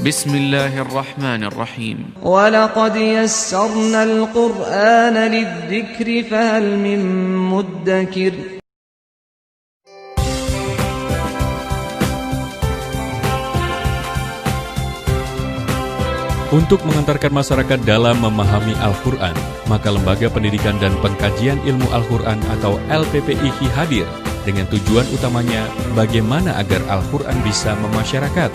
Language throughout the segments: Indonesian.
بسم الله الرحمن الرحيم ولقد يسرنا القرآن للذكر فهل من مدكر. Untuk mengantarkan masyarakat dalam memahami Al-Quran, maka Lembaga Pendidikan dan Pengkajian Ilmu Al-Quran atau LPPIQ hadir dengan tujuan utamanya bagaimana agar Al-Quran bisa memasyarakat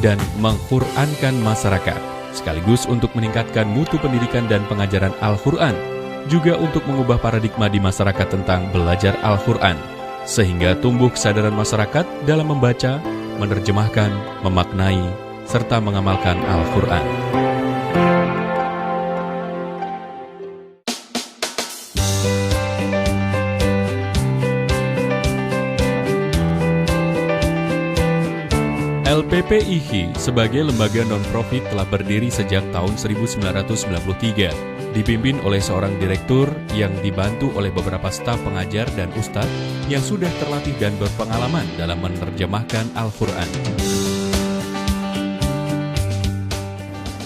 dan mengqurankan masyarakat, sekaligus untuk meningkatkan mutu pendidikan dan pengajaran Al-Quran, juga untuk mengubah paradigma di masyarakat tentang belajar Al-Quran, sehingga tumbuh kesadaran masyarakat dalam membaca, menerjemahkan, memaknai, serta mengamalkan Al-Quran. LPPIQ sebagai lembaga non-profit telah berdiri sejak tahun 1993, dipimpin oleh seorang direktur yang dibantu oleh beberapa staf pengajar dan ustadz yang sudah terlatih dan berpengalaman dalam menerjemahkan Al-Quran.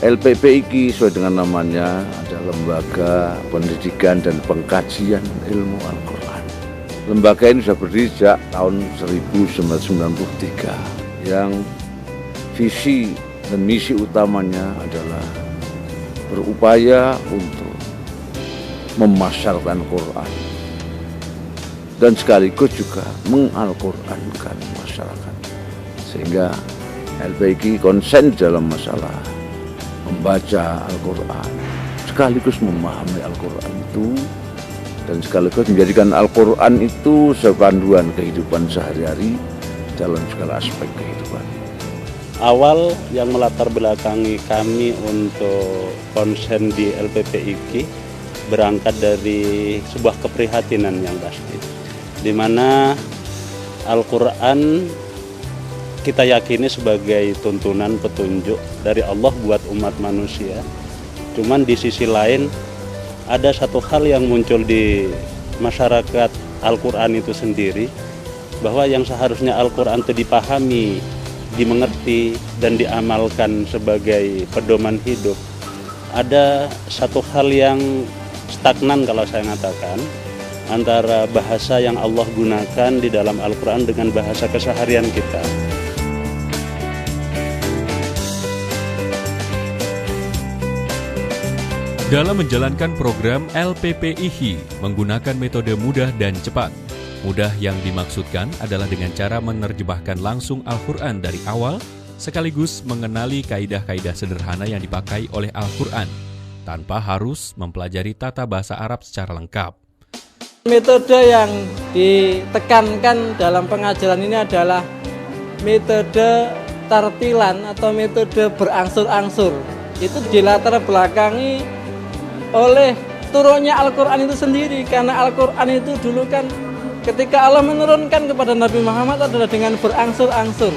LPPIQ sesuai dengan namanya adalah Lembaga Pendidikan dan Pengkajian Ilmu Al-Quran. Lembaga ini sudah berdiri sejak tahun 1993 yang visi dan misi utamanya adalah berupaya untuk memasarkan Quran dan sekaligus juga mengal-Qurankan masyarakat, sehingga LPPIQ konsen dalam masalah membaca Al-Quran, sekaligus memahami Al-Quran itu, dan sekaligus menjadikan Al-Quran itu sepanduan kehidupan sehari-hari dalam segala aspek kehidupan. Awal yang melatar belakangi kami untuk konsen di LPPIQ berangkat dari sebuah keprihatinan yang pasti, di mana Al-Quran kita yakini sebagai tuntunan petunjuk dari Allah buat umat manusia. Cuman di sisi lain ada satu hal yang muncul di masyarakat Al-Quran itu sendiri, bahwa yang seharusnya Al-Quran itu dipahami, dimengerti, dan diamalkan sebagai pedoman hidup, ada satu hal yang stagnan kalau saya mengatakan, antara bahasa yang Allah gunakan di dalam Al-Quran dengan bahasa keseharian kita. Dalam menjalankan program LPPIQ menggunakan metode mudah dan cepat. Mudah yang dimaksudkan adalah dengan cara menerjemahkan langsung Al-Quran dari awal, sekaligus mengenali kaidah-kaidah sederhana yang dipakai oleh Al-Quran, tanpa harus mempelajari tata bahasa Arab secara lengkap. Metode yang ditekankan dalam pengajaran ini adalah metode tartilan atau metode berangsur-angsur. Itu dilatar belakangi oleh turunnya Al-Quran itu sendiri, karena Al-Quran itu dulu kan ketika Allah menurunkan kepada Nabi Muhammad adalah dengan berangsur-angsur.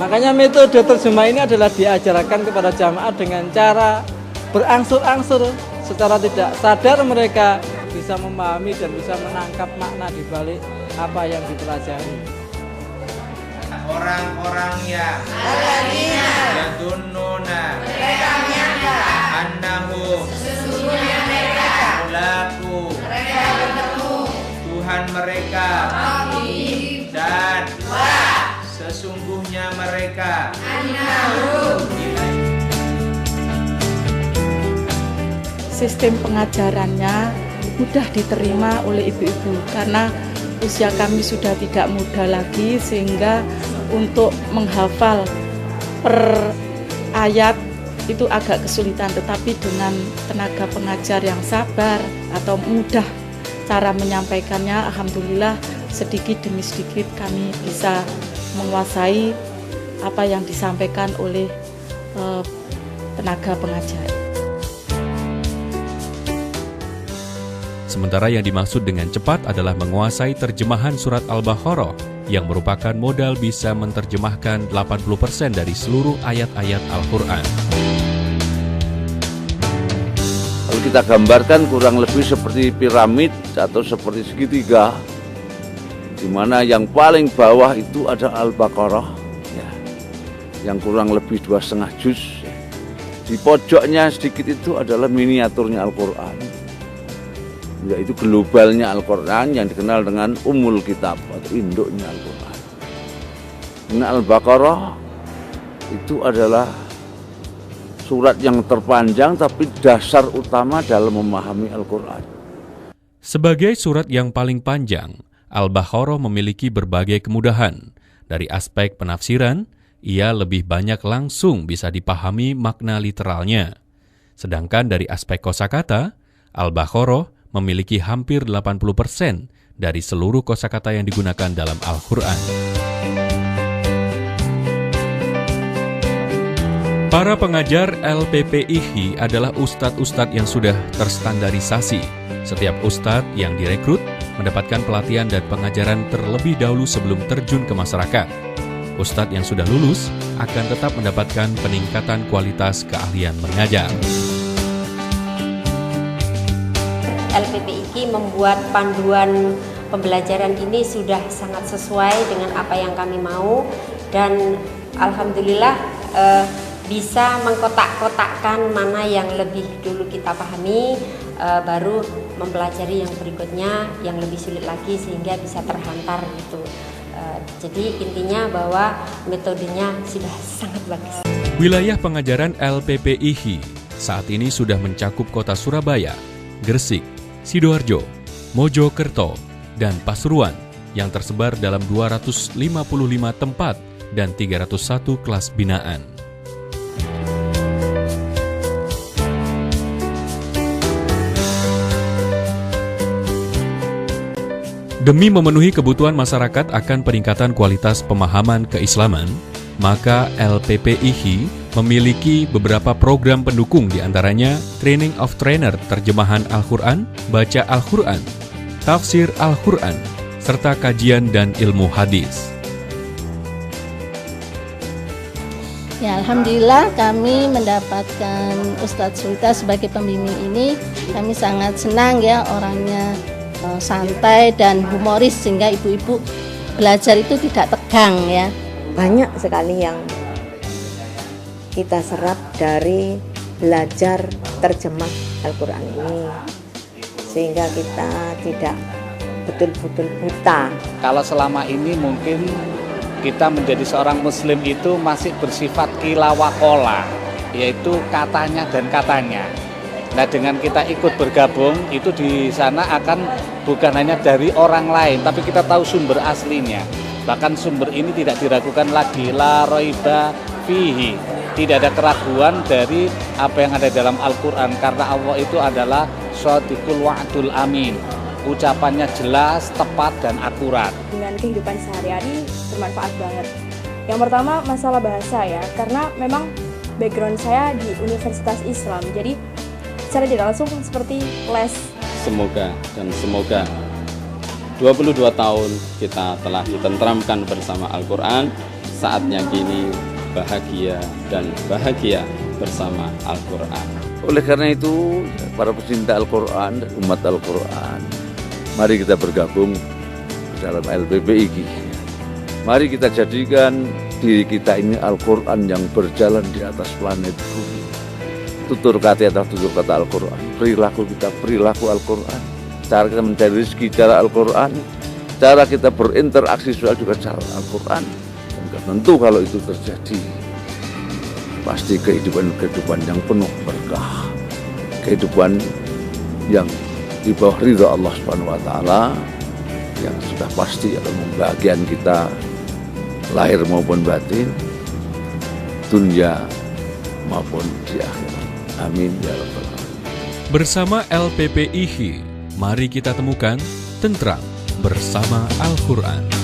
Makanya metode terjemah ini adalah diajarkan kepada jamaah dengan cara berangsur-angsur. Secara tidak sadar mereka bisa memahami dan bisa menangkap makna di balik apa yang dipelajari. Orang-orang yang yadunnuna mereka menyangka annahum sesungguhnya mereka mulaku mereka bertemu Tuhan mereka Al-Qib dan wa sesungguhnya mereka annahum. Sistem pengajarannya mudah diterima oleh ibu-ibu karena usia kami sudah tidak muda lagi, sehingga untuk menghafal per ayat itu agak kesulitan, tetapi dengan tenaga pengajar yang sabar atau mudah cara menyampaikannya, alhamdulillah sedikit demi sedikit kami bisa menguasai apa yang disampaikan oleh tenaga pengajar. Sementara yang dimaksud dengan cepat adalah menguasai terjemahan surat Al-Baqarah yang merupakan modal bisa menerjemahkan 80% dari seluruh ayat-ayat Al-Quran. Kalau kita gambarkan kurang lebih seperti piramid atau seperti segitiga, di mana yang paling bawah itu ada Al-Baqarah, ya. yang kurang lebih 2,5 juz. Di pojoknya sedikit itu adalah miniaturnya Al-Quran, yaitu globalnya Al-Quran yang dikenal dengan Ummul Kitab atau induknya Al-Quran. Nah, Al-Baqarah itu adalah surat yang terpanjang tapi dasar utama dalam memahami Al-Quran. Sebagai surat yang paling panjang, Al-Baqarah memiliki berbagai kemudahan. Dari aspek penafsiran, ia lebih banyak langsung bisa dipahami makna literalnya. Sedangkan dari aspek kosakata, Al-Baqarah memiliki hampir 80% dari seluruh kosakata yang digunakan dalam Al-Quran. Para pengajar LPPIHI adalah ustadz-ustadz yang sudah terstandarisasi. Setiap ustadz yang direkrut mendapatkan pelatihan dan pengajaran terlebih dahulu sebelum terjun ke masyarakat. Ustadz yang sudah lulus akan tetap mendapatkan peningkatan kualitas keahlian mengajar. LPPIHI membuat panduan pembelajaran ini sudah sangat sesuai dengan apa yang kami mau, dan alhamdulillah bisa mengkotak-kotakkan mana yang lebih dulu kita pahami, baru mempelajari yang berikutnya yang lebih sulit lagi sehingga bisa terhantar gitu. Jadi intinya bahwa metodenya sudah sangat bagus. Wilayah pengajaran LPPIHI saat ini sudah mencakup kota Surabaya, Gresik, Sidoarjo, Mojokerto, dan Pasuruan yang tersebar dalam 255 tempat dan 301 kelas binaan. Demi memenuhi kebutuhan masyarakat akan peningkatan kualitas pemahaman keislaman, maka LPPIHI memiliki beberapa program pendukung, diantaranya Training of Trainer Terjemahan Al-Quran, Baca Al-Quran, Tafsir Al-Quran, serta kajian dan ilmu hadis. Ya, alhamdulillah kami mendapatkan Ustadz Sulta sebagai pembimbing ini. Kami sangat senang ya, orangnya santai dan humoris sehingga ibu-ibu belajar itu tidak tegang ya. Banyak sekali yang kita serap dari belajar terjemah Al-Quran ini, sehingga kita tidak betul-betul buta. Kalau selama ini mungkin kita menjadi seorang muslim itu masih bersifat kilawakola, yaitu katanya dan katanya. Nah, dengan kita ikut bergabung itu di sana akan bukan hanya dari orang lain, tapi kita tahu sumber aslinya. Bahkan sumber ini tidak diragukan lagi, la raiba fihi. Tidak ada keraguan dari apa yang ada dalam Al-Quran, karena Allah itu adalah shadiqul wa'dul amin. Ucapannya jelas, tepat, dan akurat. Dengan kehidupan sehari-hari bermanfaat banget. Yang pertama masalah bahasa ya, karena memang background saya di Universitas Islam, jadi secara tidak langsung seperti les. Semoga 22 tahun kita telah ditentramkan bersama Al-Quran, saatnya kini bahagia dan bahagia bersama Al-Quran. Oleh karena itu, para pecinta Al-Quran dan umat Al-Quran, mari kita bergabung dalam LPPIHI. Mari kita jadikan diri kita ini Al-Quran yang berjalan di atas planet bumi. Tutur kata adalah tutur kata Al-Quran. Perilaku kita perilaku Al-Quran. Cara kita mencari rezeki cara Al-Quran. Cara kita berinteraksi sosial juga cara Al-Quran. Dan tentu kalau itu terjadi, pasti kehidupan yang penuh berkah. Kehidupan yang di bawah ridha Allah Subhanahu wa taala, yang sudah pasti akan membahagiakan kita lahir maupun batin, dunia maupun di akhirat. Amin ya rabbal alamin. Bersama LPPIHI, mari kita temukan tentram bersama Al-Quran.